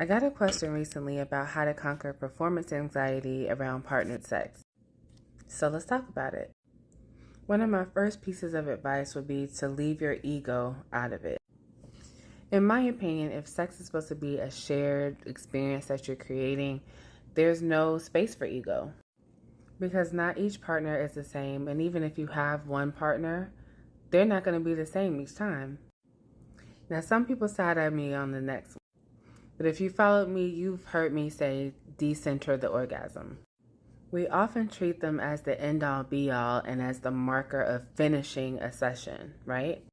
I got a question recently about how to conquer performance anxiety around partnered sex. So let's talk about it. One of my first pieces of advice would be to leave your ego out of it. In my opinion, if sex is supposed to be a shared experience that you're creating, there's no space for ego because not each partner is the same. And even if you have one partner, they're not going to be the same each time. Now, some people side eye me on the next one, but if you followed me, you've heard me say decenter the orgasm. We often treat them as the end all be all and as the marker of finishing a session, right?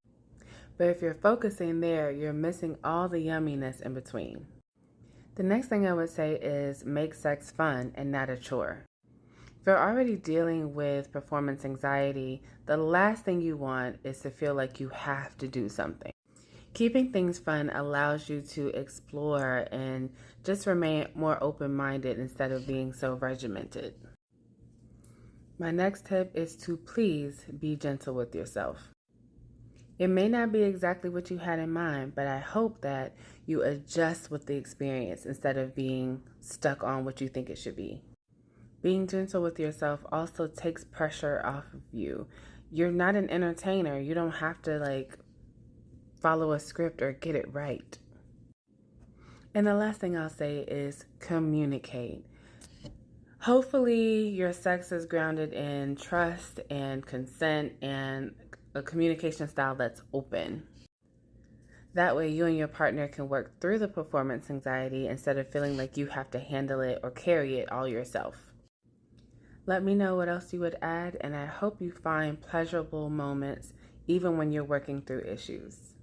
But if you're focusing there, you're missing all the yumminess in between. The next thing I would say is make sex fun and not a chore. If you're already dealing with performance anxiety, the last thing you want is to feel like you have to do something. Keeping things fun allows you to explore and just remain more open minded instead of being so regimented. My next tip is to please be gentle with yourself. It may not be exactly what you had in mind, but I hope that you adjust with the experience instead of being stuck on what you think it should be. Being gentle with yourself also takes pressure off of you. You're not an entertainer. You don't have to follow a script or get it right. And the last thing I'll say is communicate. Hopefully, your sex is grounded in trust and consent and a communication style that's open. That way, you and your partner can work through the performance anxiety instead of feeling like you have to handle it or carry it all yourself. Let me know what else you would add, and I hope you find pleasurable moments even when you're working through issues.